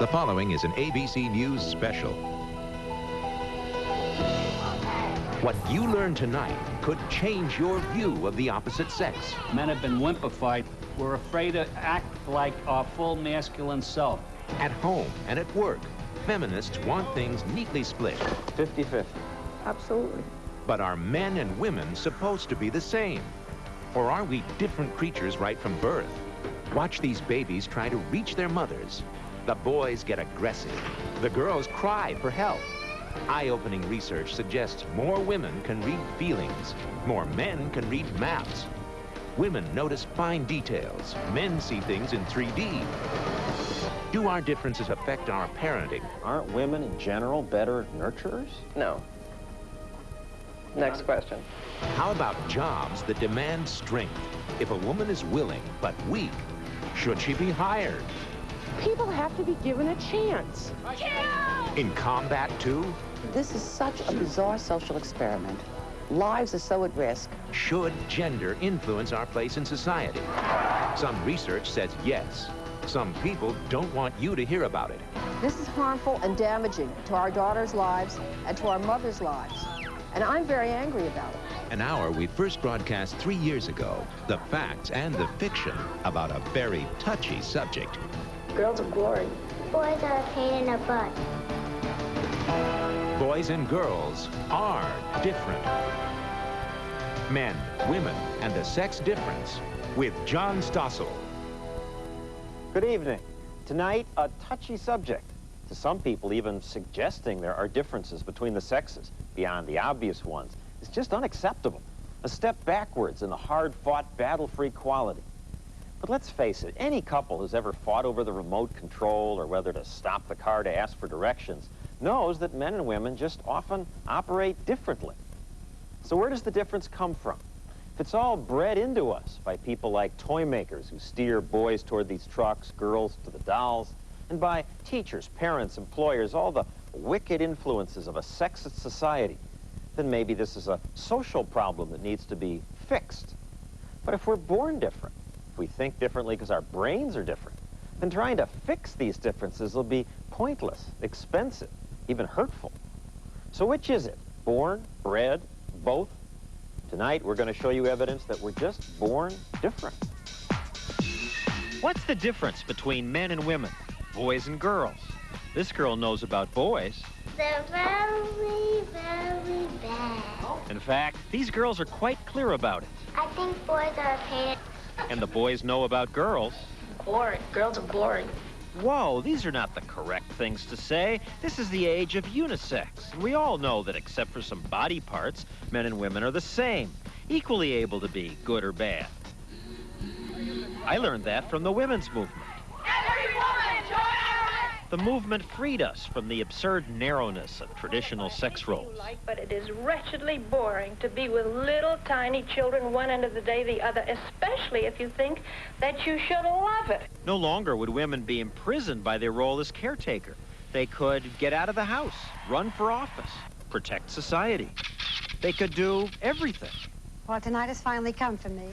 The following is an ABC News special. What you learn tonight could change your view of the opposite sex. Men have been wimpified. We're afraid to act like our full masculine self. At home and at work, feminists want things neatly split. 50-50. Absolutely. But are men and women supposed to be the same? Or are we different creatures right from birth? Watch these babies try to reach their mothers. The boys get aggressive. The girls cry for help. Eye-opening research suggests more women can read feelings. More men can read maps. Women notice fine details. Men see things in 3D. Do our differences affect our parenting? Aren't women in general better nurturers? No. Next question. How about jobs that demand strength? If a woman is willing but weak, should she be hired? People have to be given a chance. In combat too? This is such a bizarre social experiment. Lives are so at risk. Should gender influence our place in society? Some research says yes. Some people don't want you to hear about it. This is harmful and damaging to our daughters' lives and to our mothers' lives. And I'm very angry about it. An hour we first broadcast 3 years ago. The facts and the fiction about a very touchy subject. Girls are boring. Boys are a pain in the butt. Boys and girls are different. Men, women, and the sex difference with John Stossel. Good evening. Tonight, a touchy subject. To some people, even suggesting there are differences between the sexes, beyond the obvious ones, is just unacceptable. A step backwards in the hard-fought battle for equality. But let's face it, any couple who's ever fought over the remote control or whether to stop the car to ask for directions knows that men and women just often operate differently. So where does the difference come from? If it's all bred into us by people like toy makers who steer boys toward these trucks, girls to the dolls, and by teachers, parents, employers, all the wicked influences of a sexist society, then maybe this is a social problem that needs to be fixed. But if we're born different, if we think differently because our brains are different, then trying to fix these differences will be pointless, expensive, even hurtful. So which is it? Born, bred, both? Tonight, we're going to show you evidence that we're just born different. What's the difference between men and women, boys and girls? This girl knows about boys. They're very, very bad. In fact, these girls are quite clear about it. I think boys are a pain. And the boys know about girls. Boring. Girls are boring. Whoa, these are not the correct things to say. This is the age of unisex. And we all know that except for some body parts, men and women are the same, equally able to be good or bad. I learned that from the women's movement. Every woman join our The movement freed us from the absurd narrowness of traditional sex roles. But it is wretchedly boring to be with little tiny children one end of the day, the other, especially if you think that you should love it. No longer would women be imprisoned by their role as caretaker. They could get out of the house, run for office, protect society. They could do everything. Well, tonight has finally come for me.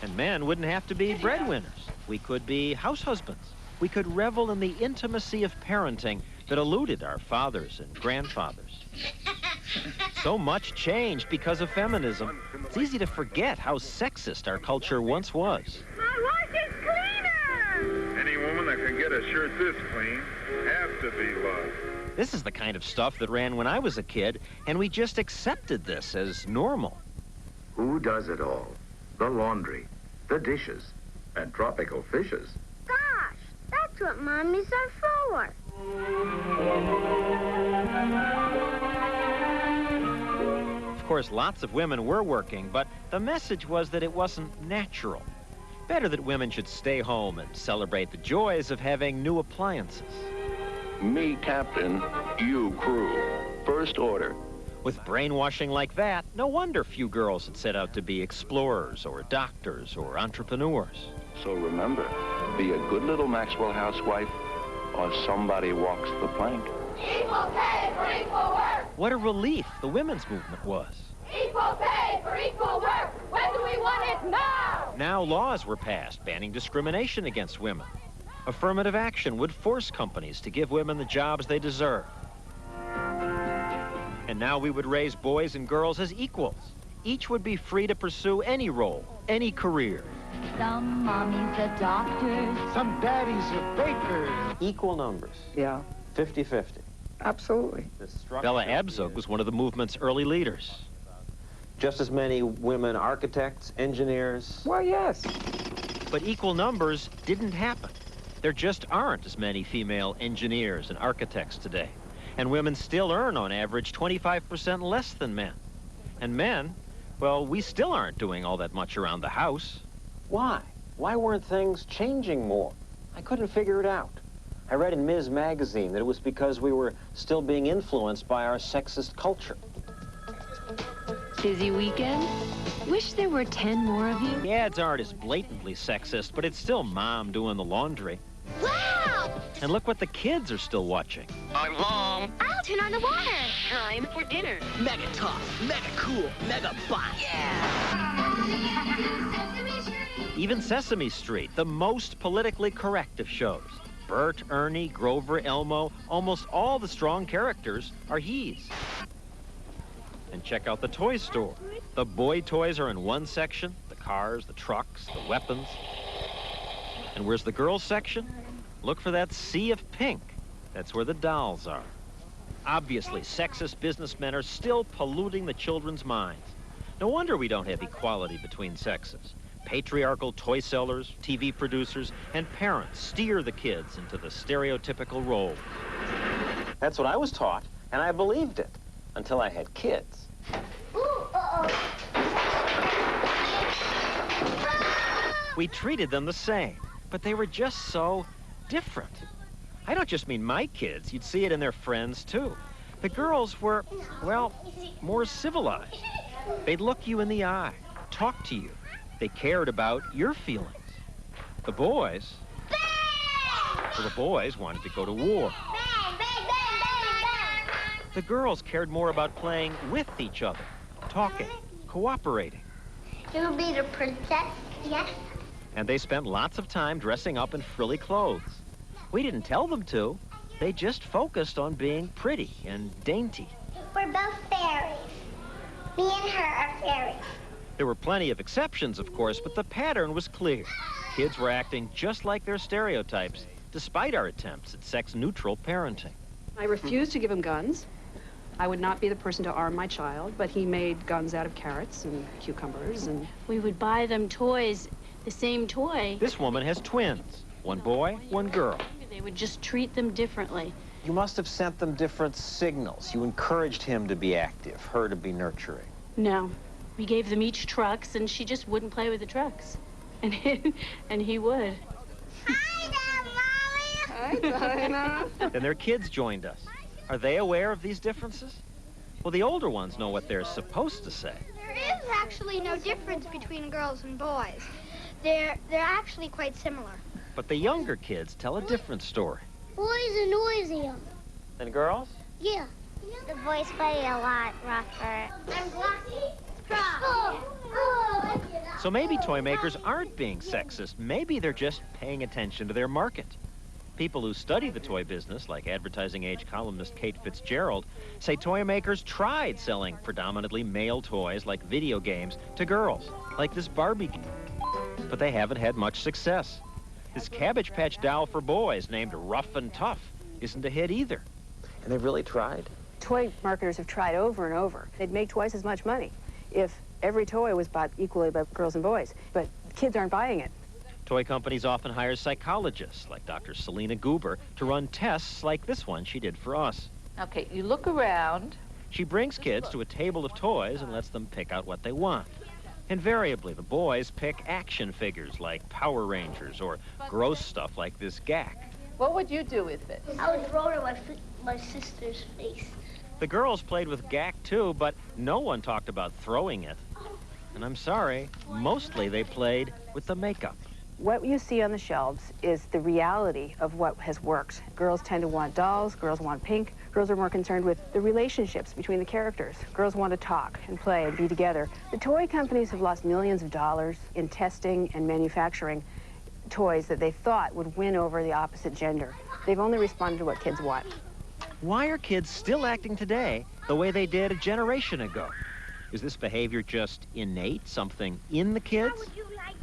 And men wouldn't have to be breadwinners. We could be house husbands. We could revel in the intimacy of parenting that eluded our fathers and grandfathers. So much changed because of feminism. It's easy to forget how sexist our culture once was. My wash is cleaner! Any woman that can get a shirt this clean has to be loved. This is the kind of stuff that ran when I was a kid, and we just accepted this as normal. Who does it all? The laundry, the dishes, and tropical fishes. Gosh, that's what mommies are for. Of course, lots of women were working, but the message was that it wasn't natural. Better that women should stay home and celebrate the joys of having new appliances. Me, captain, you, crew. First order. With brainwashing like that, no wonder few girls had set out to be explorers or doctors or entrepreneurs. So remember, be a good little Maxwell housewife or somebody walks the plank. Equal pay for equal work! What a relief the women's movement was. Equal pay for equal work! When do we want it now? Now laws were passed banning discrimination against women. Affirmative action would force companies to give women the jobs they deserve. And now we would raise boys and girls as equals. Each would be free to pursue any role, any career. Some mommies are doctors. Some daddies are bakers. Equal numbers. Yeah. 50-50. Absolutely. Bella Abzug was one of the movement's early leaders. Just as many women architects, engineers. Well, yes. But equal numbers didn't happen. There just aren't as many female engineers and architects today. And women still earn, on average, 25% less than men. And men, well, we still aren't doing all that much around the house. Why? Why weren't things changing more? I couldn't figure it out. I read in Ms. Magazine that it was because we were still being influenced by our sexist culture. Busy weekend? Wish there were 10 more of you. The ads aren't as blatantly sexist, but it's still mom doing the laundry. Wow! And look what the kids are still watching. I'm Mom. I'll turn on the water. Time for dinner. Mega tough, mega cool, mega bot. Even Sesame Street, the most politically correct of shows. Bert, Ernie, Grover, Elmo, almost all the strong characters are he's. And check out the toy store. The boy toys are in one section, the cars, the trucks, the weapons. And where's the girls section? Look for that sea of pink. That's where the dolls are. Obviously, sexist businessmen are still polluting the children's minds. No wonder we don't have equality between sexes. Patriarchal toy sellers, TV producers, and parents steer the kids into the stereotypical role. That's what I was taught, and I believed it, until I had kids. We treated them the same, but they were just so different. I don't just mean my kids. You'd see it in their friends, too. The girls were, well, more civilized. They'd look you in the eye, talk to you. They cared about your feelings. The boys, well, the boys wanted to go to war. The girls cared more about playing with each other, talking, cooperating. You'll be the princess, yes? And they spent lots of time dressing up in frilly clothes. We didn't tell them to. They just focused on being pretty and dainty. We're both fairies. Me and her are fairies. There were plenty of exceptions, of course, but the pattern was clear. Kids were acting just like their stereotypes, despite our attempts at sex-neutral parenting. I refused to give him guns. I would not be the person to arm my child, but he made guns out of carrots and cucumbers, and... We would buy them toys, the same toy. This woman has twins, one boy, one girl. They would just treat them differently. You must have sent them different signals. You encouraged him to be active, her to be nurturing. No. We gave them each trucks, and she just wouldn't play with the trucks. And he would. Hi, Dinah. Then their kids joined us. Are they aware of these differences? Well, the older ones know what they're supposed to say. There is actually no difference between girls and boys. They're actually quite similar. But the younger kids tell a different story. Boys are noisier. And girls? Yeah. The boys play a lot rougher. I'm glossy. Strong. So maybe toy makers aren't being sexist. Maybe they're just paying attention to their market. People who study the toy business, like advertising age columnist Kate Fitzgerald, say toy makers tried selling predominantly male toys like video games to girls, like this Barbie game. But they haven't had much success. This Cabbage Patch doll for boys named Rough and Tough isn't a hit either. And they've really tried? Toy marketers have tried over and over. They'd make twice as much money if every toy was bought equally by girls and boys, but kids aren't buying it. Toy companies often hire psychologists, like Dr. Selena Goober, to run tests like this one she did for us. Okay, you look around. She brings kids to a table of toys and lets them pick out what they want. Invariably, the boys pick action figures like Power Rangers or gross stuff like this Gak. What would you do with it? I would throw it in my sister's face. The girls played with Gak too, but no one talked about throwing it. And I'm sorry, mostly they played with the makeup. What you see on the shelves is the reality of what has worked. Girls tend to want dolls, girls want pink. Girls are more concerned with the relationships between the characters. Girls want to talk and play and be together. The toy companies have lost millions of dollars in testing and manufacturing toys that they thought would win over the opposite gender. They've only responded to what kids want. Why are kids still acting today the way they did a generation ago? Is this behavior just innate, something in the kids?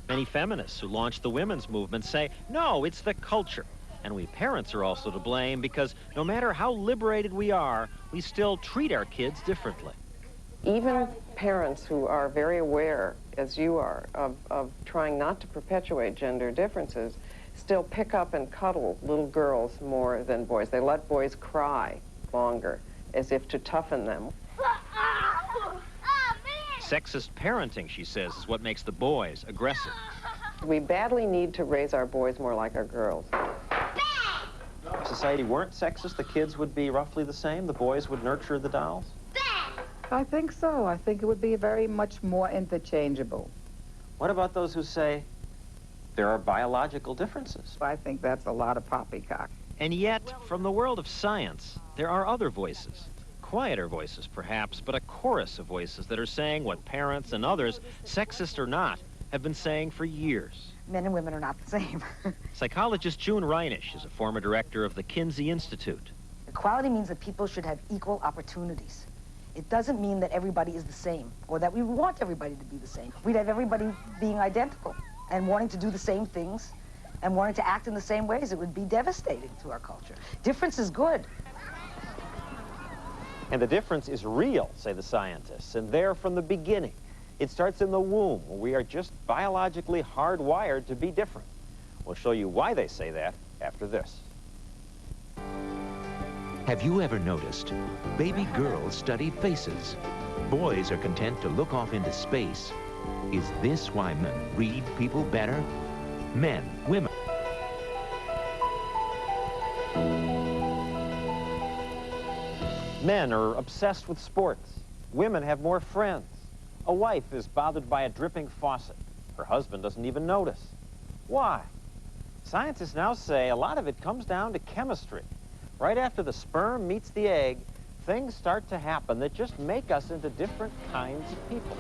Many feminists who launched the women's movement say, no, it's the culture. And we parents are also to blame because no matter how liberated we are, we still treat our kids differently. Even parents who are very aware, as you are, of trying not to perpetuate gender differences, still pick up and cuddle little girls more than boys. They let boys cry longer, as if to toughen them. Sexist parenting, she says, is what makes the boys aggressive. We badly need to raise our boys more like our girls. If society weren't sexist, the kids would be roughly the same? The boys would nurture the dolls? I think so. I think it would be very much more interchangeable. What about those who say there are biological differences? I think that's a lot of poppycock. And yet, from the world of science, there are other voices. Quieter voices, perhaps, but a chorus of voices that are saying what parents and others, sexist or not, have been saying for years. Men and women are not the same. Psychologist June Reinisch is a former director of the Kinsey Institute. Equality means that people should have equal opportunities. It doesn't mean that everybody is the same, or that we want everybody to be the same. We'd have everybody being identical and wanting to do the same things and wanting to act in the same ways. It would be devastating to our culture. Difference is good. And the difference is real, say the scientists, and there from the beginning. It starts in the womb, where we are just biologically hardwired to be different. We'll show you why they say that after this. Have you ever noticed? Baby girls study faces. Boys are content to look off into space. Is this why men read people better? Men, women. Men are obsessed with sports. Women have more friends. A wife is bothered by a dripping faucet. Her husband doesn't even notice. Why? Scientists now say a lot of it comes down to chemistry. Right after the sperm meets the egg, things start to happen that just make us into different kinds of people.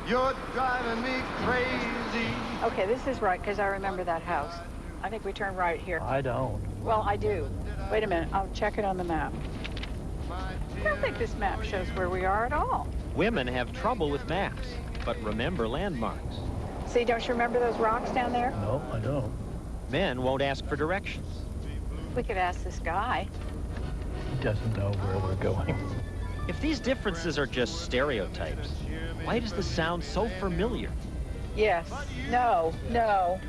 You're driving me crazy. Okay, this is right, because I remember that house. I think we turn right here. I don't. Well, I do. Wait a minute, I'll check it on the map. I don't think this map shows where we are at all. Women have trouble with maps, but remember landmarks. See, don't you remember those rocks down there? No, I don't. Men won't ask for directions. We could ask this guy. He doesn't know where we're going. If these differences are just stereotypes, why does this sound so familiar? Yes. No, no.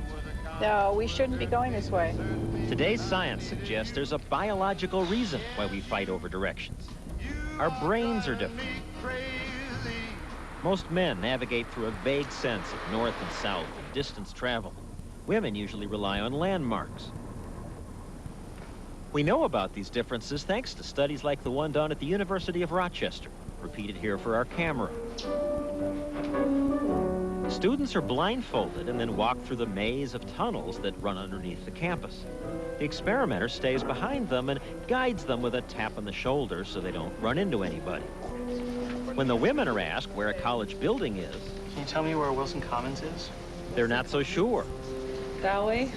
No, we shouldn't be going this way. Today's science suggests there's a biological reason why we fight over directions. Our brains are different. Most men navigate through a vague sense of north and south and distance travel. Women usually rely on landmarks. We know about these differences thanks to studies like the one done at the University of Rochester, repeated here for our camera. Students are blindfolded and then walk through the maze of tunnels that run underneath the campus. The experimenter stays behind them and guides them with a tap on the shoulder so they don't run into anybody. When the women are asked where a college building is, can you tell me where Wilson Commons is? They're not so sure. That way?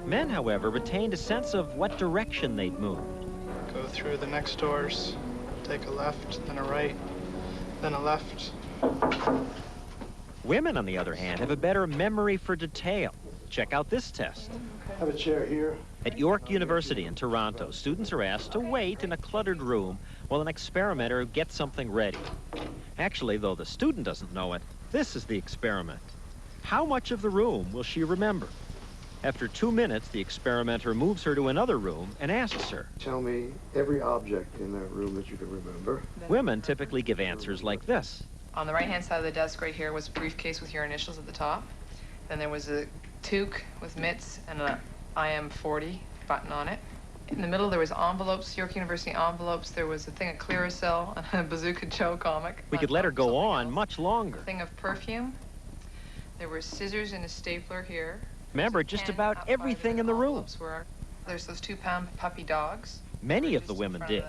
Men, however, retained a sense of what direction they'd moved. Go through the next doors, take a left, then a right, then a left. Women, on the other hand, have a better memory for detail. Check out this test. Have a chair here. At York University in Toronto, students are asked to wait in a cluttered room while an experimenter gets something ready. Actually, though the student doesn't know it, this is the experiment. How much of the room will she remember? After 2 minutes, the experimenter moves her to another room and asks her. Tell me every object in that room that you can remember. Women typically give answers like this. On the right-hand side of the desk right here was a briefcase with your initials at the top. Then there was a toque with mitts and an IM40 button on it. In the middle, there was envelopes, York University envelopes. There was a thing of Clearasil and a Bazooka Joe comic. We could let her go on much longer. A thing of perfume. There were scissors and a stapler here. Remember, just about everything in the room. There's those 2-pound puppy dogs. Many of the women did.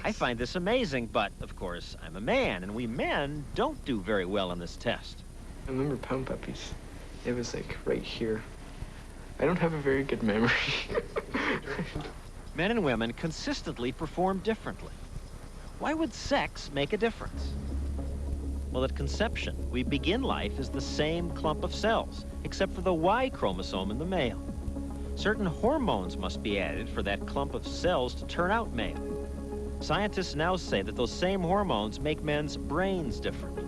I find this amazing, but, of course, I'm a man, and we men don't do very well on this test. I remember pound puppies. It was like right here. I don't have a very good memory. Men and women consistently perform differently. Why would sex make a difference? Well, at conception, we begin life as the same clump of cells, except for the Y chromosome in the male. Certain hormones must be added for that clump of cells to turn out male. Scientists now say that those same hormones make men's brains different.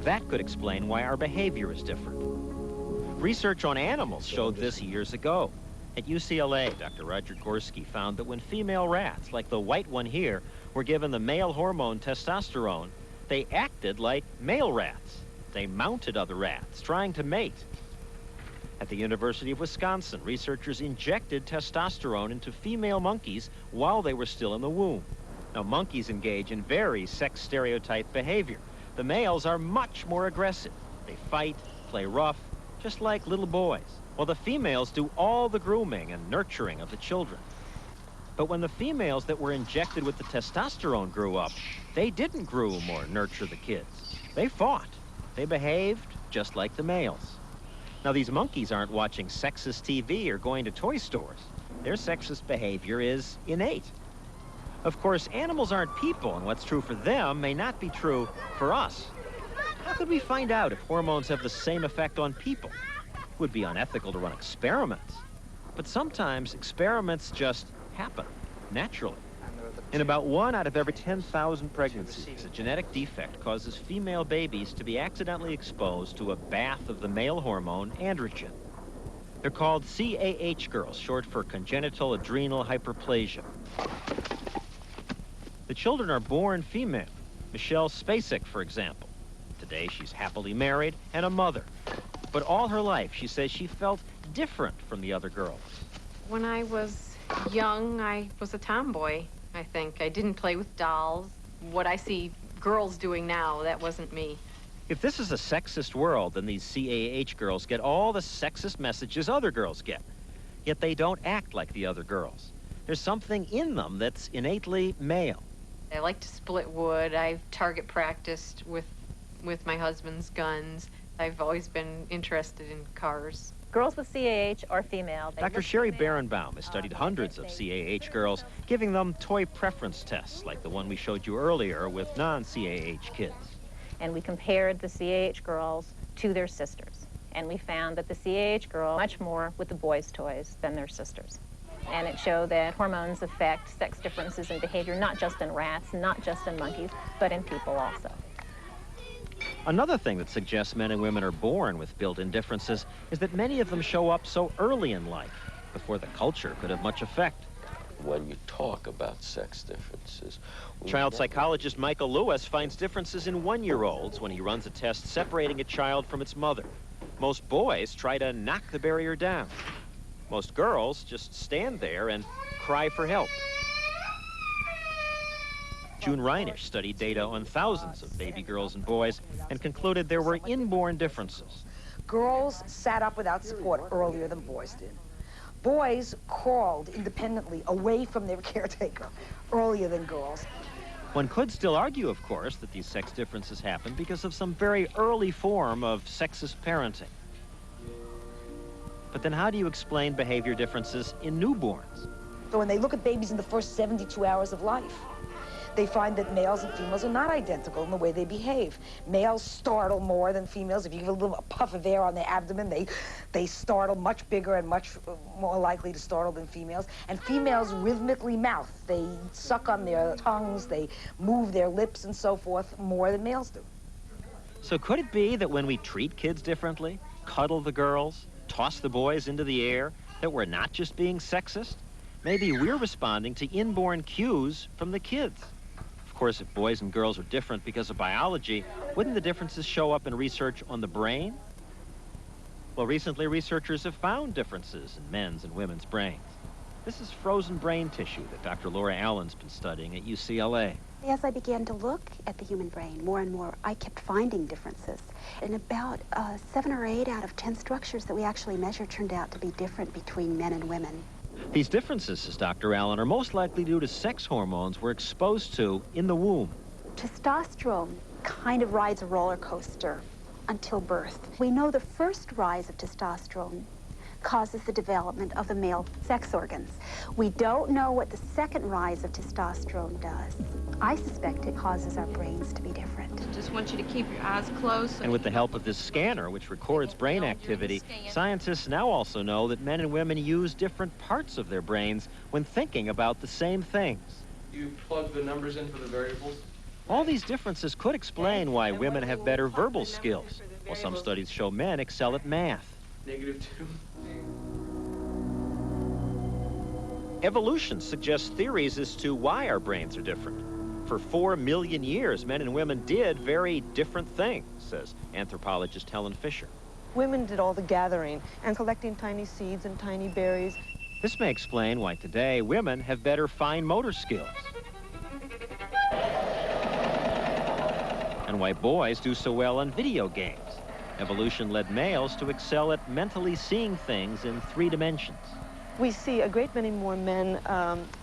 That could explain why our behavior is different. Research on animals showed this years ago. At UCLA, Dr. Roger Gorski found that when female rats, like the white one here, were given the male hormone testosterone, they acted like male rats. They mounted other rats, trying to mate. At the University of Wisconsin, researchers injected testosterone into female monkeys while they were still in the womb. Now, monkeys engage in very sex stereotype behavior. The males are much more aggressive. They fight, play rough, just like little boys, while the females do all the grooming and nurturing of the children. But when the females that were injected with the testosterone grew up, they didn't groom or nurture the kids. They fought. They behaved just like the males. Now, these monkeys aren't watching sexist TV or going to toy stores. Their sexist behavior is innate. Of course, animals aren't people, and what's true for them may not be true for us. How could we find out if hormones have the same effect on people? It would be unethical to run experiments. But sometimes experiments just happen naturally. In about 1 out of every 10,000 pregnancies, a genetic defect causes female babies to be accidentally exposed to a bath of the male hormone androgen. They're called CAH girls, short for congenital adrenal hyperplasia. The children are born female. Michelle Spacek, for example. Today, she's happily married and a mother. But all her life, she says she felt different from the other girls. When I was young, I was a tomboy, I think. I didn't play with dolls. What I see girls doing now, that wasn't me. If this is a sexist world, then these CAH girls get all the sexist messages other girls get. Yet they don't act like the other girls. There's something in them that's innately male. I like to split wood. I've target practiced with my husband's guns. I've always been interested in cars. Girls with CAH are female. Dr. Sherry Berenbaum has studied hundreds of CAH girls, giving them toy preference tests, like the one we showed you earlier with non-CAH kids. And we compared the CAH girls to their sisters. And we found that the CAH girl much more with the boys' toys than their sisters. And it showed that hormones affect sex differences in behavior, not just in rats, not just in monkeys, but in people also. Another thing that suggests men and women are born with built-in differences is that many of them show up so early in life, before the culture could have much effect. When you talk about sex differences... Child psychologist Michael Lewis finds differences in 1-year-olds when he runs a test separating a child from its mother. Most boys try to knock the barrier down. Most girls just stand there and cry for help. June Reinisch studied data on thousands of baby girls and boys and concluded there were inborn differences. Girls sat up without support earlier than boys did. Boys crawled independently away from their caretaker earlier than girls. One could still argue, of course, that these sex differences happen because of some very early form of sexist parenting. But then how do you explain behavior differences in newborns? So when they look at babies in the first 72 hours of life, they find that males and females are not identical in the way they behave. Males startle more than females. If you give a little puff of air on their abdomen, they startle much bigger and much more likely to startle than females. And females rhythmically mouth. They suck on their tongues, they move their lips and so forth more than males do. So could it be that when we treat kids differently, cuddle the girls, toss the boys into the air, that we're not just being sexist? Maybe we're responding to inborn cues from the kids. Of course, if boys and girls are different because of biology, wouldn't the differences show up in research on the brain? Well, recently researchers have found differences in men's and women's brains. This is frozen brain tissue that Dr. Laura Allen's been studying at UCLA. As I began to look at the human brain more and more, I kept finding differences. And about 7 or 8 out of 10 structures that we actually measured turned out to be different between men and women. These differences, says Dr. Allen, are most likely due to sex hormones we're exposed to in the womb. Testosterone kind of rides a roller coaster until birth. We know the first rise of testosterone causes the development of the male sex organs. We don't know what the second rise of testosterone does. I suspect it causes our brains to be different. Just want you to keep your eyes closed. And with the help of this scanner, which records brain activity, scientists now also know that men and women use different parts of their brains when thinking about the same things. You plug the numbers in for the variables? All these differences could explain why women have better verbal skills, while some studies show men excel at math. -2. Evolution suggests theories as to why our brains are different. For 4 million years, men and women did very different things, says anthropologist Helen Fisher. Women did all the gathering and collecting tiny seeds and tiny berries. This may explain why today women have better fine motor skills. And why boys do so well on video games. Evolution led males to excel at mentally seeing things in 3 dimensions. We see a great many more men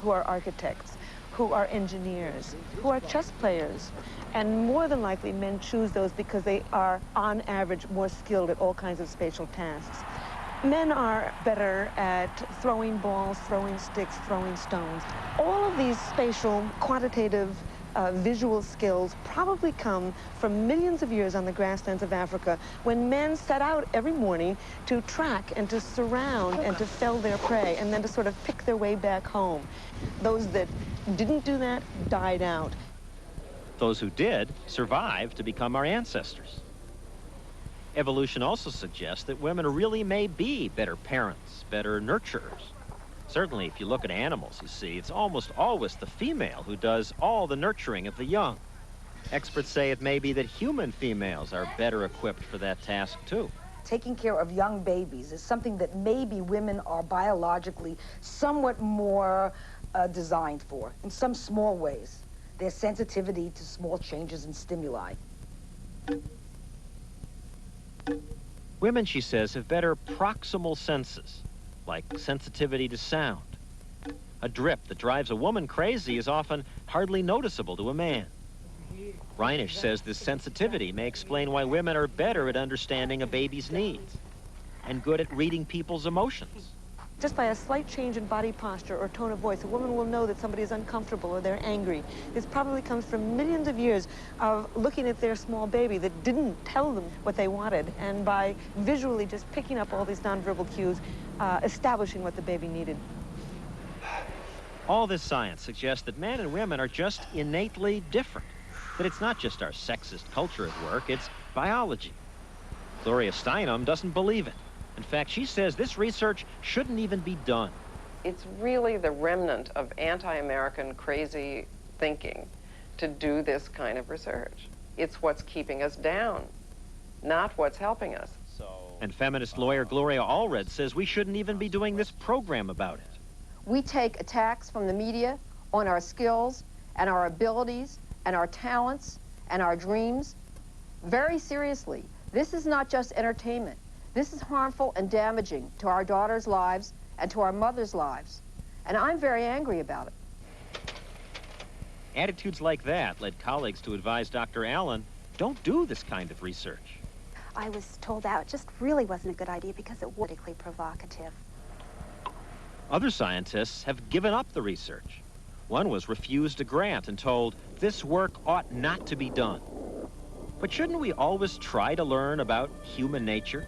who are architects, who are engineers, who are chess players. And more than likely, men choose those because they are, on average, more skilled at all kinds of spatial tasks. Men are better at throwing balls, throwing sticks, throwing stones. All of these spatial, quantitative, visual skills probably come from millions of years on the grasslands of Africa when men set out every morning to track and to surround and to fell their prey and then to sort of pick their way back home. Those that didn't do that died out. Those who did survived to become our ancestors. Evolution also suggests that women really may be better parents, better nurturers. Certainly, if you look at animals, you see, it's almost always the female who does all the nurturing of the young. Experts say it may be that human females are better equipped for that task, too. Taking care of young babies is something that maybe women are biologically somewhat more designed for, in some small ways. Their sensitivity to small changes and stimuli. Women, she says, have better proximal senses, like sensitivity to sound. A drip that drives a woman crazy is often hardly noticeable to a man. Reinisch says this sensitivity may explain why women are better at understanding a baby's needs and good at reading people's emotions. Just by a slight change in body posture or tone of voice, a woman will know that somebody is uncomfortable or they're angry. This probably comes from millions of years of looking at their small baby that didn't tell them what they wanted, and by visually just picking up all these nonverbal cues, establishing what the baby needed. All this science suggests that men and women are just innately different, that it's not just our sexist culture at work, it's biology. Gloria Steinem doesn't believe it. In fact, she says this research shouldn't even be done. It's really the remnant of anti-American crazy thinking to do this kind of research. It's what's keeping us down, not what's helping us. And feminist lawyer Gloria Allred says we shouldn't even be doing this program about it. We take attacks from the media on our skills and our abilities and our talents and our dreams very seriously. This is not just entertainment. This is harmful and damaging to our daughters' lives and to our mothers' lives. And I'm very angry about it. Attitudes like that led colleagues to advise Dr. Allen, don't do this kind of research. I was told that just really wasn't a good idea because it was politically provocative. Other scientists have given up the research. One was refused a grant and told, this work ought not to be done. But shouldn't we always try to learn about human nature?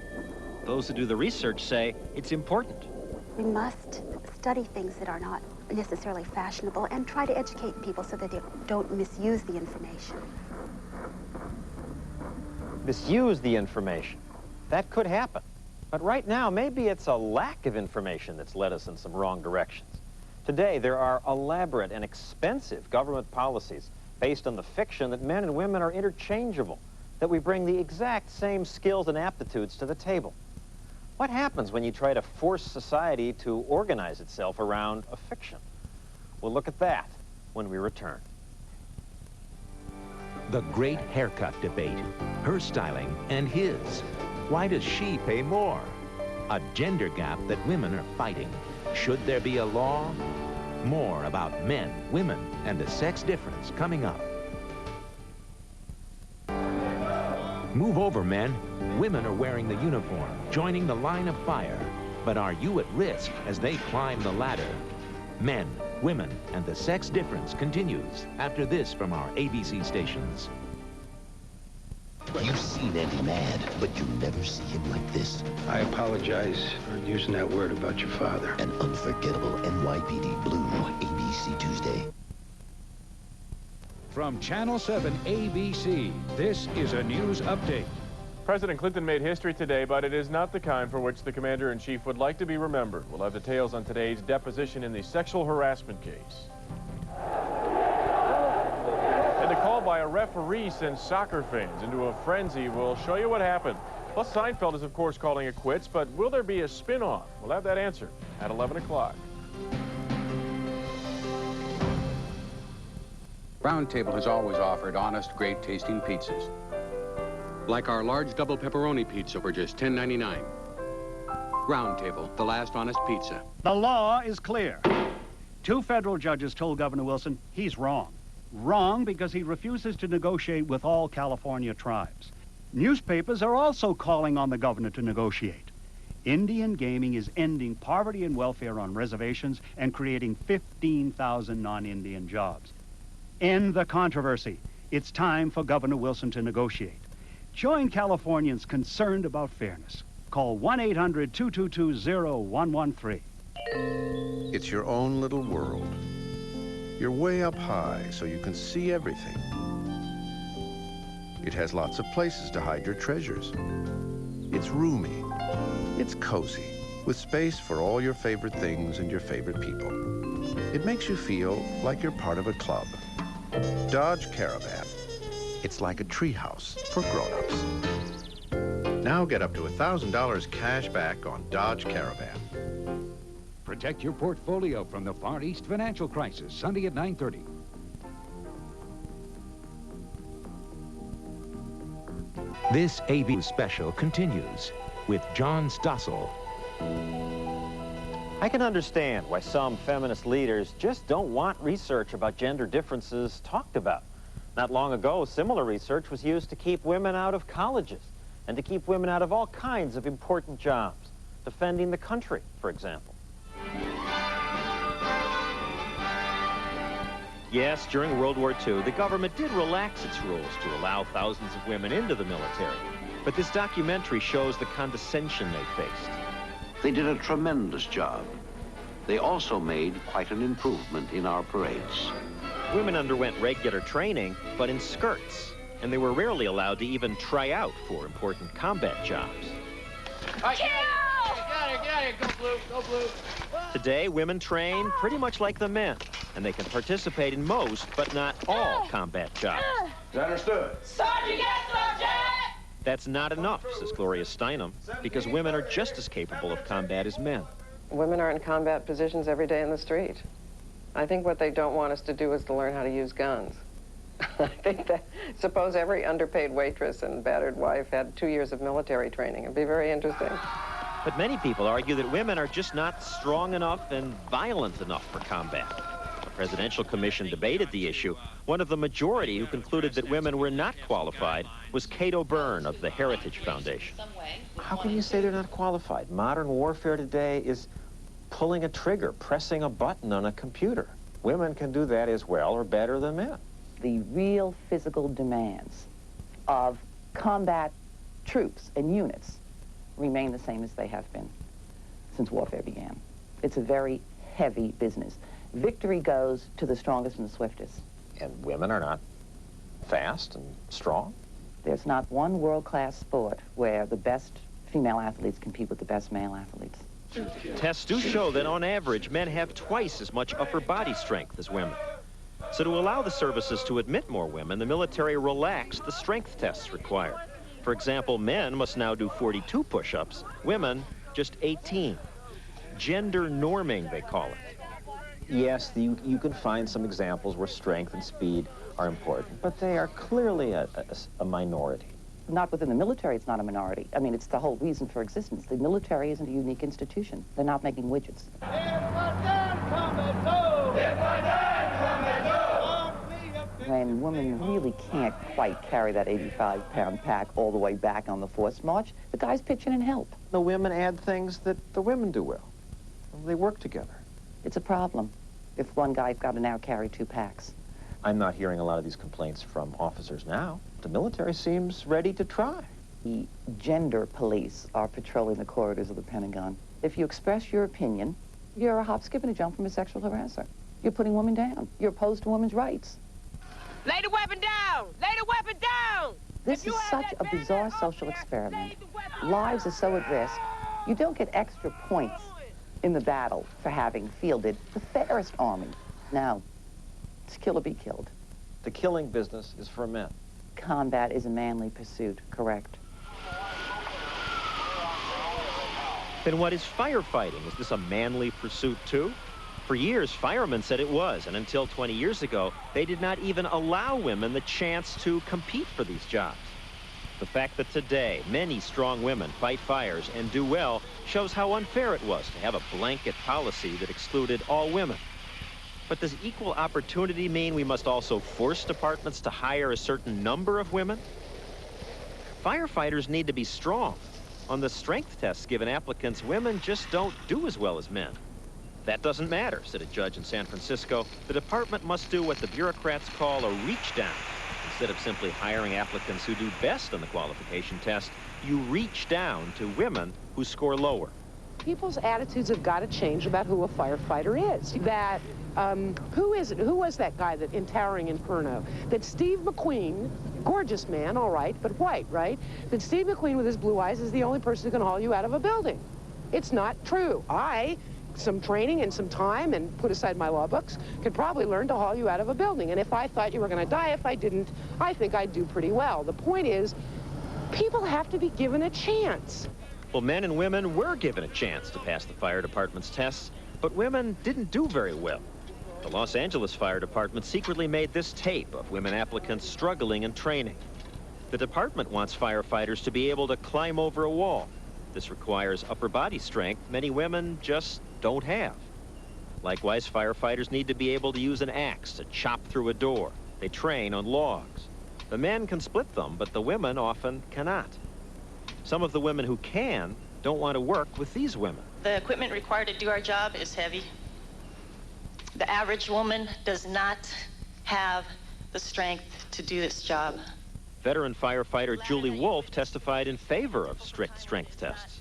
Those who do the research say it's important. We must study things that are not necessarily fashionable and try to educate people so that they don't misuse the information. Misuse the information. That could happen. But right now, maybe it's a lack of information that's led us in some wrong directions. Today, there are elaborate and expensive government policies based on the fiction that men and women are interchangeable, that we bring the exact same skills and aptitudes to the table. What happens when you try to force society to organize itself around a fiction? We'll look at that when we return. The great haircut debate, her styling and his. Why does she pay more? A gender gap that women are fighting. Should there be a law? More about men, women, and the sex difference coming up. Move over, men. Women are wearing the uniform, joining the line of fire. But are you at risk as they climb the ladder? Men, women, and the sex difference continues after this from our ABC stations. You've seen Andy mad, but you never see him like this. I apologize for using that word about your father. An unforgettable NYPD Blue, ABC Tuesday. From Channel 7 ABC, this is a news update. President Clinton made history today, but it is not the kind for which the commander-in-chief would like to be remembered. We'll have details on today's deposition in the sexual harassment case. And a call by a referee sends soccer fans into a frenzy. We'll show you what happened. Plus, Seinfeld is, of course, calling it quits, but will there be a spin-off? We'll have that answer at 11 o'clock. Round Table has always offered honest, great-tasting pizzas. Like our large double pepperoni pizza for just $10.99. Round Table, the last honest pizza. The law is clear. 2 federal judges told Governor Wilson he's wrong. Wrong because he refuses to negotiate with all California tribes. Newspapers are also calling on the governor to negotiate. Indian gaming is ending poverty and welfare on reservations and creating 15,000 non-Indian jobs. End the controversy. It's time for Governor Wilson to negotiate. Join Californians concerned about fairness. Call 1-800-222-0113. It's your own little world. You're way up high, so you can see everything. It has lots of places to hide your treasures. It's roomy. It's cozy, with space for all your favorite things and your favorite people. It makes you feel like you're part of a club. Dodge Caravan. It's like a treehouse for grown-ups. Now get up to $1,000 cash back on Dodge Caravan. Protect your portfolio from the Far East financial crisis, Sunday at 9:30. This ABC special continues with John Stossel. I can understand why some feminist leaders just don't want research about gender differences talked about. Not long ago, similar research was used to keep women out of colleges and to keep women out of all kinds of important jobs, defending the country, for example. Yes, during World War II, the government did relax its rules to allow thousands of women into the military. But this documentary shows the condescension they faced. They did a tremendous job. They also made quite an improvement in our parades. Women underwent regular training, but in skirts, and they were rarely allowed to even try out for important combat jobs. All right, get out of here, go blue, go blue. Today, women train pretty much like the men, and they can participate in most, but not all, combat jobs. Is that understood? Sergeant, yes, Sergeant! That's not enough, says Gloria Steinem, because women are just as capable of combat as men. Women are in combat positions every day in the street. I think what they don't want us to do is to learn how to use guns. I think that, suppose every underpaid waitress and battered wife had 2 years of military training. It'd be very interesting. But many people argue that women are just not strong enough and violent enough for combat. The Presidential Commission debated the issue. One of the majority who concluded that women were not qualified was Kate O'Byrne of the Heritage Foundation. How can you say they're not qualified? Modern warfare today is pulling a trigger, pressing a button on a computer. Women can do that as well or better than men. The real physical demands of combat troops and units remain the same as they have been since warfare began. It's a very heavy business. Victory goes to the strongest and the swiftest. And women are not fast and strong? There's not one world-class sport where the best female athletes compete with the best male athletes. Tests do show that on average, men have twice as much upper body strength as women. So to allow the services to admit more women, the military relaxed the strength tests required. For example, men must now do 42 push-ups, women just 18. Gender norming, they call it. Yes, you can find some examples where strength and speed are important, but they are clearly a minority. Not within the military, it's not a minority. I mean, it's the whole reason for existence. The military isn't a unique institution. They're not making widgets. when women really can't quite carry that 85-pound pack all the way back on the forced march, the guys pitch in and help. The women add things that the women do well. They work together. It's a problem if one guy's got to now carry 2 packs. I'm not hearing a lot of these complaints from officers now. The military seems ready to try. The gender police are patrolling the corridors of the Pentagon. If you express your opinion, you're a hop, skip, and a jump from a sexual harasser. You're putting women down. You're opposed to women's rights. Lay the weapon down! Lay the weapon down! This is such a bizarre social experiment. Lives are so at risk. You don't get extra points in the battle for having fielded the fairest army. No, it's kill or be killed. The killing business is for men. Combat is a manly pursuit, correct. Then what is firefighting? Is this a manly pursuit too? For years, firemen said it was, and until 20 years ago, they did not even allow women the chance to compete for these jobs. The fact that today, many strong women fight fires and do well shows how unfair it was to have a blanket policy that excluded all women. But does equal opportunity mean we must also force departments to hire a certain number of women? Firefighters need to be strong. On the strength tests given applicants, women just don't do as well as men. That doesn't matter, said a judge in San Francisco. The department must do what the bureaucrats call a reach down. Instead of simply hiring applicants who do best on the qualification test, you reach down to women who score lower. People's attitudes have got to change about who a firefighter is. That, who is it? Who was that guy that in Towering Inferno? That Steve McQueen, gorgeous man, all right, but white, right? That Steve McQueen with his blue eyes is the only person who can haul you out of a building. It's not true. Some training and some time and put aside my law books, could probably learn to haul you out of a building. And if I thought you were going to die, if I didn't, I think I'd do pretty well. The point is, people have to be given a chance. Well, men and women were given a chance to pass the fire department's tests, but women didn't do very well. The Los Angeles Fire Department secretly made this tape of women applicants struggling in training. The department wants firefighters to be able to climb over a wall. This requires upper body strength many women just don't have. Likewise, firefighters need to be able to use an axe to chop through a door. They train on logs. The men can split them, but the women often cannot. Some of the women who can don't want to work with these women. The equipment required to do our job is heavy. The average woman does not have the strength to do this job. Veteran firefighter Julie Wolf testified in favor of strict strength tests.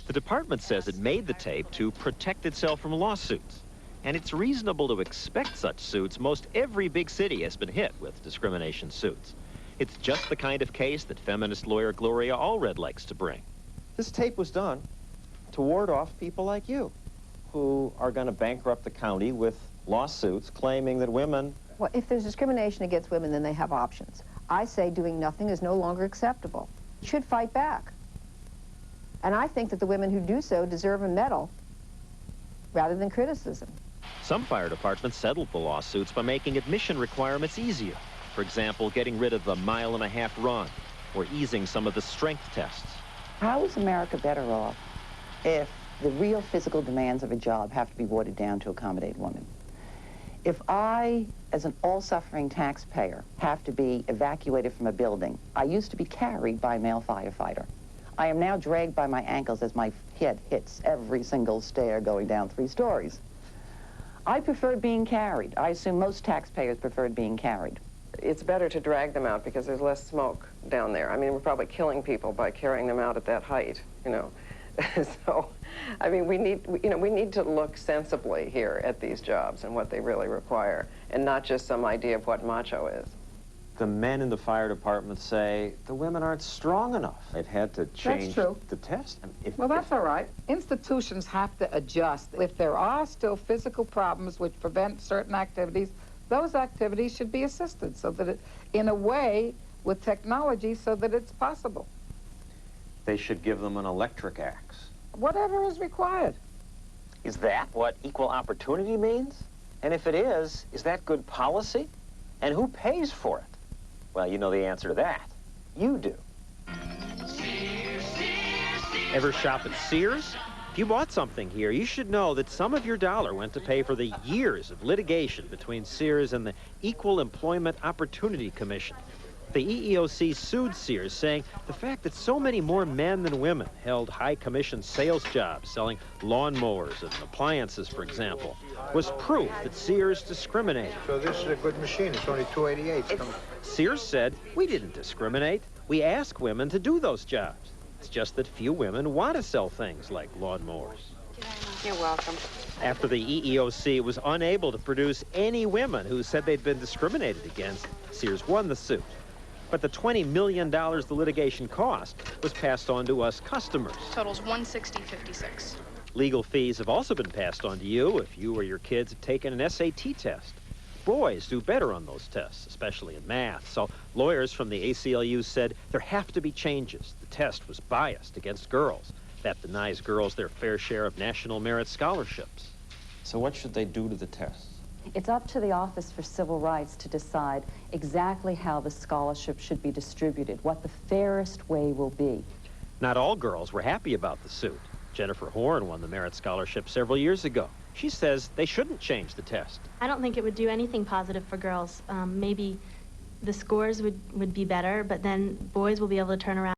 The department says it made the tape to protect itself from lawsuits. And it's reasonable to expect such suits. Most every big city has been hit with discrimination suits. It's just the kind of case that feminist lawyer Gloria Allred likes to bring. This tape was done to ward off people like you, who are going to bankrupt the county with lawsuits claiming that women... Well, if there's discrimination against women, then they have options. I say doing nothing is no longer acceptable. You should fight back. And I think that the women who do so deserve a medal rather than criticism. Some fire departments settled the lawsuits by making admission requirements easier. For example, getting rid of the mile-and-a-half run or easing some of the strength tests. How is America better off if the real physical demands of a job have to be watered down to accommodate women? If I, as an all-suffering taxpayer, have to be evacuated from a building, I used to be carried by a male firefighter. I am now dragged by my ankles as my head hits every single stair going down 3 stories. I preferred being carried. I assume most taxpayers preferred being carried. It's better to drag them out because there's less smoke down there. I mean, we're probably killing people by carrying them out at that height, you know. So, I mean, we need to look sensibly here at these jobs and what they really require, and not just some idea of what macho is. The men in the fire department say the women aren't strong enough. They've had to change the test. Well, that's all right. Institutions have to adjust. If there are still physical problems which prevent certain activities, those activities should be assisted so that it, in a way, with technology, so that it's possible. They should give them an electric axe. Whatever is required. Is that what equal opportunity means? And if it is that good policy? And who pays for it? Well, you know the answer to that. You do. Ever shop at Sears? If you bought something here, you should know that some of your dollar went to pay for the years of litigation between Sears and the Equal Employment Opportunity Commission. The EEOC sued Sears, saying the fact that so many more men than women held high-commission sales jobs, selling lawnmowers and appliances, for example, was proof that Sears discriminated. So this is a good machine. It's only $288. Sears said, we didn't discriminate. We ask women to do those jobs. It's just that few women want to sell things like lawnmowers. You're welcome. After the EEOC was unable to produce any women who said they'd been discriminated against, Sears won the suit. But the $20 million the litigation cost was passed on to us customers. Totals $160.56. Legal fees have also been passed on to you if you or your kids have taken an SAT test. Boys do better on those tests, especially in math. So lawyers from the ACLU said there have to be changes. The test was biased against girls. That denies girls their fair share of national merit scholarships. So what should they do to the test? It's up to the Office for Civil Rights to decide exactly how the scholarship should be distributed, what the fairest way will be. Not all girls were happy about the suit. Jennifer Horn won the merit scholarship several years ago. She says they shouldn't change the test. I don't think it would do anything positive for girls. Maybe the scores would be better, but then boys will be able to turn around.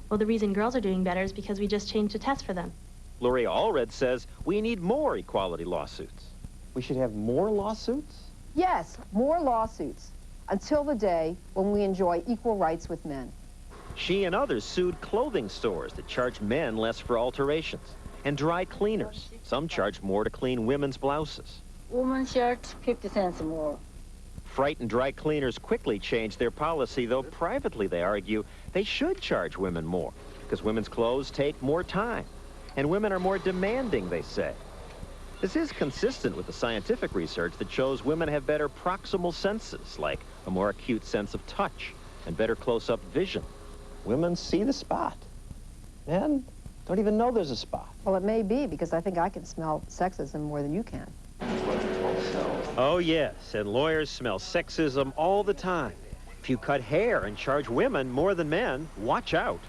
Well, the reason girls are doing better is because we just changed the test for them. Luria Allred says we need more equality lawsuits. We should have more lawsuits? Yes, more lawsuits, until the day when we enjoy equal rights with men. She and others sued clothing stores that charge men less for alterations, and dry cleaners. Some charge more to clean women's blouses. Women's shirts, 50 cents more. Frightened dry cleaners quickly changed their policy, though privately they argue they should charge women more, because women's clothes take more time, and women are more demanding, they say. This is consistent with the scientific research that shows women have better proximal senses, like a more acute sense of touch and better close-up vision. Women see the spot. Men don't even know there's a spot. Well, it may be, because I think I can smell sexism more than you can. Oh, yes, and lawyers smell sexism all the time. If you cut hair and charge women more than men, watch out.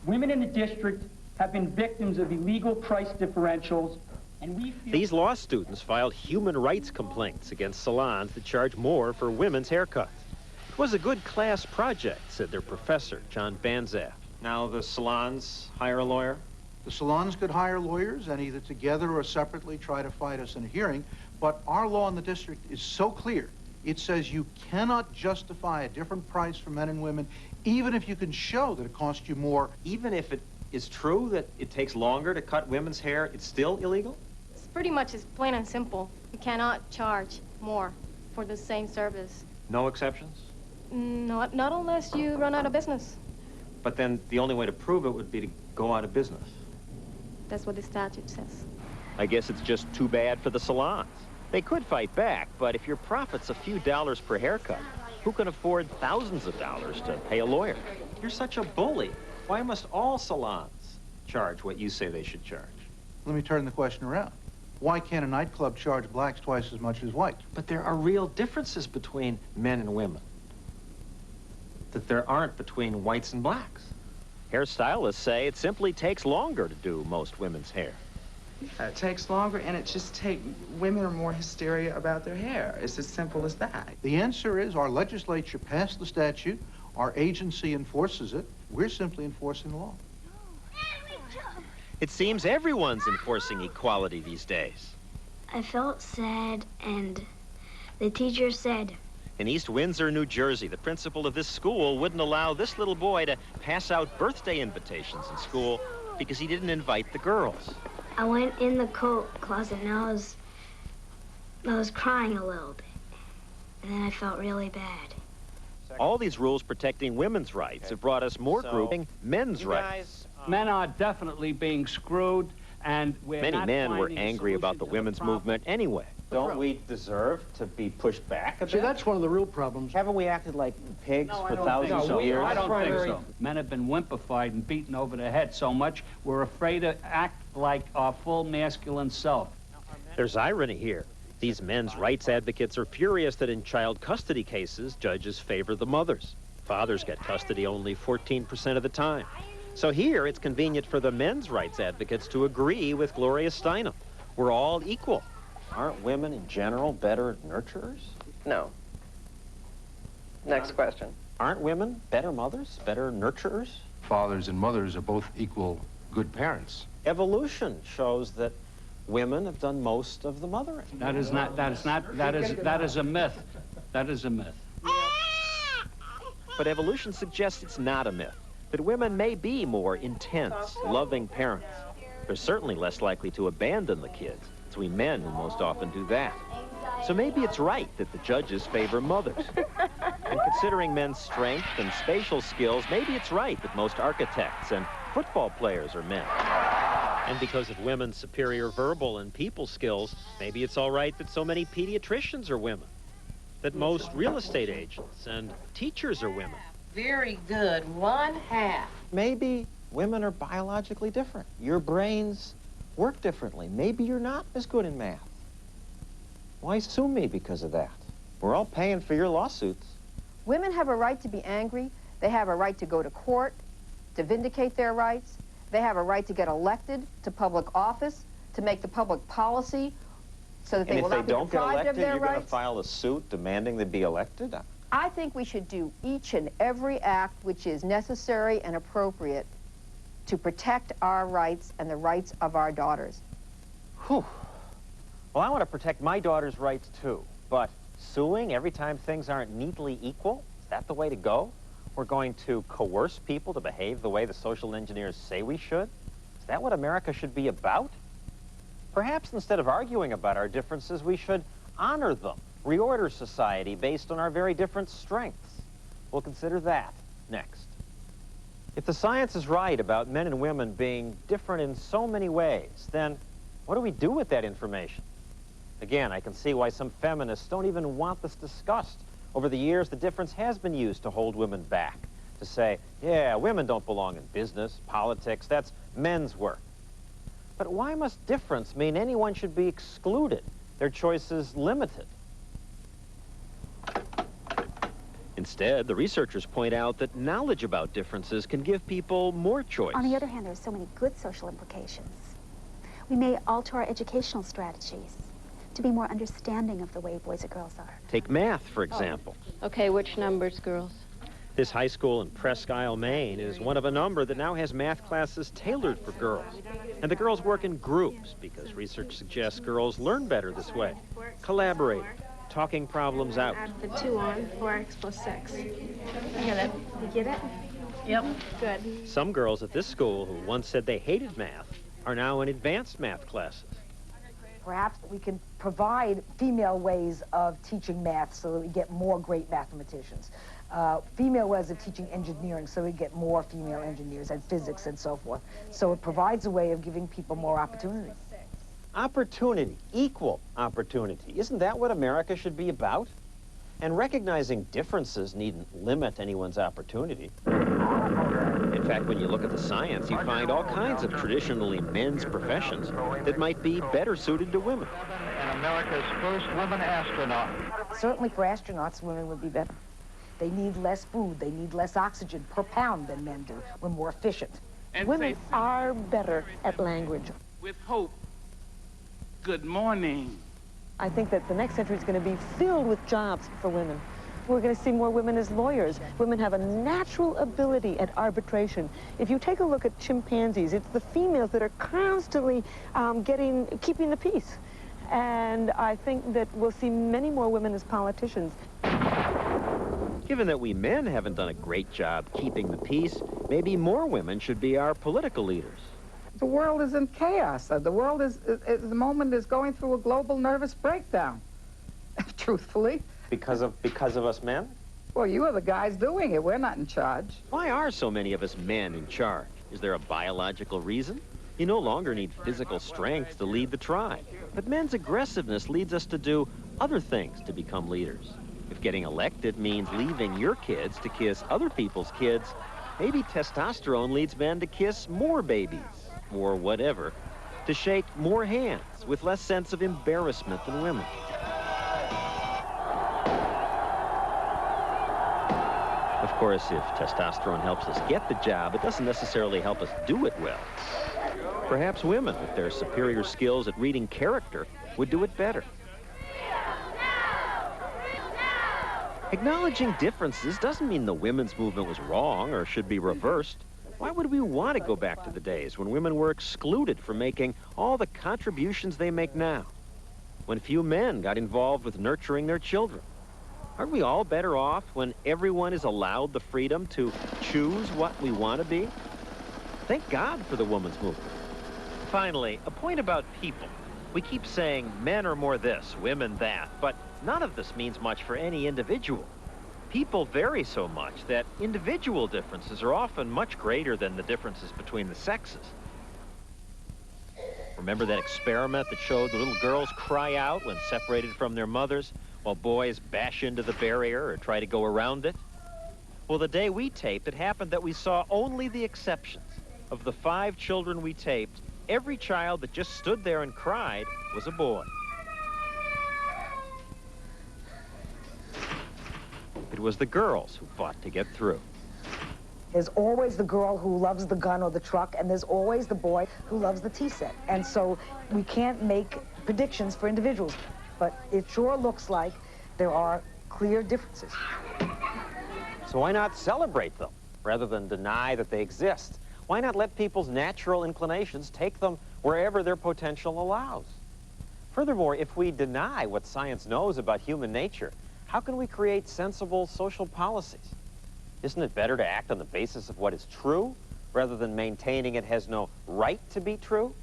Women in the district have been victims of illegal price differentials, and we feel... These law students filed human rights complaints against salons that charge more for women's haircuts. It was a good class project, said their professor, John Banzaf. Now the salons hire a lawyer? The salons could hire lawyers and either together or separately try to fight us in a hearing, but our law in the district is so clear. It says you cannot justify a different price for men and women, even if you can show that it costs you more. Even if it is true that it takes longer to cut women's hair, it's still illegal? It's pretty much as plain and simple. You cannot charge more for the same service. No exceptions? Not unless you run out of business. But then the only way to prove it would be to go out of business. That's what the statute says. I guess it's just too bad for the salons. They could fight back, but if your profit's a few dollars per haircut, who can afford thousands of dollars to pay a lawyer? You're such a bully. Why must all salons charge what you say they should charge? Let me turn the question around. Why can't a nightclub charge blacks twice as much as whites? But there are real differences between men and women that there aren't between whites and blacks. Hairstylists say it simply takes longer to do most women's hair. It takes longer, and it just takes... Women are more hysteria about their hair. It's as simple as that. The answer is our legislature passed the statute, our agency enforces it, we're simply enforcing the law. It seems everyone's enforcing equality these days. I felt sad, and the teacher said... In East Windsor, New Jersey, the principal of this school wouldn't allow this little boy to pass out birthday invitations in school because he didn't invite the girls. I went in the coat closet, and I was crying a little bit. And then I felt really bad. All these rules protecting women's rights have brought us more grouping men's rights. Men are definitely being screwed, and many men were angry about the women's movement anyway. Don't we deserve to be pushed back a bit? See, that's one of the real problems. Haven't we acted like pigs for thousands of years? I don't think so. Men have been wimpified and beaten over the head so much, we're afraid to act like our full masculine self. There's irony here. These men's rights advocates are furious that in child custody cases, judges favor the mothers. Fathers get custody only 14% of the time. So here, it's convenient for the men's rights advocates to agree with Gloria Steinem. We're all equal. Aren't women in general better nurturers? No. Next question. Aren't women better mothers, better nurturers? Fathers and mothers are both equal good parents. Evolution shows that women have done most of the mothering. That is a myth. That is a myth. But evolution suggests it's not a myth, that women may be more intense, loving parents. They're certainly less likely to abandon the kids. It's we men who most often do that. So maybe it's right that the judges favor mothers. And considering men's strength and spatial skills, maybe it's right that most architects and football players are men. And because of women's superior verbal and people skills, maybe it's all right that so many pediatricians are women, that most real estate agents and teachers are women. Very good. 1/2. Maybe women are biologically different. Your brains work differently. Maybe you're not as good in math. Why sue me because of that? We're all paying for your lawsuits. Women have a right to be angry. They have a right to go to court, to vindicate their rights. They have a right to get elected to public office, to make the public policy so that they will not be deprived of their rights. And if they don't get elected, you're going to file a suit demanding they be elected? I think we should do each and every act which is necessary and appropriate to protect our rights and the rights of our daughters. Whew. Well, I want to protect my daughter's rights too, but suing every time things aren't neatly equal, is that the way to go? We're going to coerce people to behave the way the social engineers say we should? Is that what America should be about? Perhaps instead of arguing about our differences, we should honor them, reorder society based on our very different strengths. We'll consider that next. If the science is right about men and women being different in so many ways, then what do we do with that information? Again, I can see why some feminists don't even want this discussed. Over the years, the difference has been used to hold women back, to say, yeah, women don't belong in business, politics, that's men's work. But why must difference mean anyone should be excluded, their choices limited? Instead, the researchers point out that knowledge about differences can give people more choice. On the other hand, there are so many good social implications. We may alter our educational strategies to be more understanding of the way boys and girls are. Take math, for example. Okay, which numbers, girls? This high school in Presque Isle, Maine is one of a number that now has math classes tailored for girls. And the girls work in groups because research suggests girls learn better this way. Collaborating, talking problems out. Add the 2 on, 4x plus 6. You get it? You get it? Yep. Good. Some girls at this school who once said they hated math are now in advanced math classes. Perhaps we can provide female ways of teaching math so that we get more great mathematicians. Female ways of teaching engineering so we get more female engineers, and physics and so forth. So it provides a way of giving people more opportunity. Opportunity, equal opportunity. Isn't that what America should be about? And recognizing differences needn't limit anyone's opportunity. In fact, when you look at the science, you find all kinds of traditionally men's professions that might be better suited to women. And America's first woman astronaut. Certainly for astronauts, women would be better. They need less food, they need less oxygen per pound than men do. We're more efficient. And women are better at language. With hope, good morning. I think that the next century is going to be filled with jobs for women. We're going to see more women as lawyers. Women have a natural ability at arbitration. If you take a look at chimpanzees, it's the females that are constantly keeping the peace. And I think that we'll see many more women as politicians. Given that we men haven't done a great job keeping the peace, maybe more women should be our political leaders. The world is in chaos. The world is, at the moment, is going through a global nervous breakdown, truthfully. Because of us men? Well, you are the guys doing it. We're not in charge. Why are so many of us men in charge? Is there a biological reason? You no longer need physical strength to lead the tribe. But men's aggressiveness leads us to do other things to become leaders. If getting elected means leaving your kids to kiss other people's kids, maybe testosterone leads men to kiss more babies, or whatever, to shake more hands with less sense of embarrassment than women. Of course, if testosterone helps us get the job, it doesn't necessarily help us do it well. Perhaps women, with their superior skills at reading character, would do it better. Acknowledging differences doesn't mean the women's movement was wrong or should be reversed. Why would we want to go back to the days when women were excluded from making all the contributions they make now? When few men got involved with nurturing their children? Aren't we all better off when everyone is allowed the freedom to choose what we want to be? Thank God for the women's movement. Finally, a point about people. We keep saying men are more this, women that, but none of this means much for any individual. People vary so much that individual differences are often much greater than the differences between the sexes. Remember that experiment that showed the little girls cry out when separated from their mothers, while boys bash into the barrier or try to go around it? Well, the day we taped, it happened that we saw only the exceptions. Of the 5 children we taped, every child that just stood there and cried was a boy. It was the girls who fought to get through. There's always the girl who loves the gun or the truck, and there's always the boy who loves the tea set. And so we can't make predictions for individuals, but it sure looks like there are clear differences. So why not celebrate them rather than deny that they exist? Why not let people's natural inclinations take them wherever their potential allows? Furthermore, if we deny what science knows about human nature, how can we create sensible social policies? Isn't it better to act on the basis of what is true rather than maintaining it has no right to be true?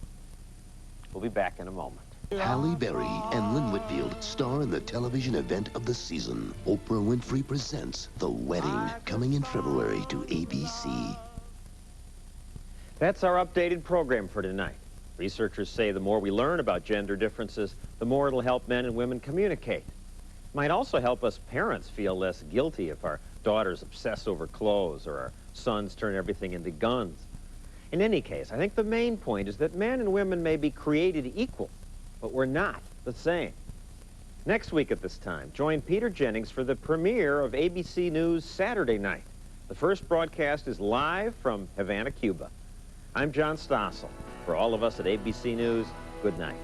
We'll be back in a moment. Halle Berry and Lynn Whitfield star in the television event of the season. Oprah Winfrey presents The Wedding, coming in February to ABC. That's our updated program for tonight. Researchers say the more we learn about gender differences, the more it'll help men and women communicate. It might also help us parents feel less guilty if our daughters obsess over clothes or our sons turn everything into guns. In any case, I think the main point is that men and women may be created equal, but we're not the same. Next week at this time, join Peter Jennings for the premiere of ABC News Saturday Night. The first broadcast is live from Havana, Cuba. I'm John Stossel. For all of us at ABC News, good night.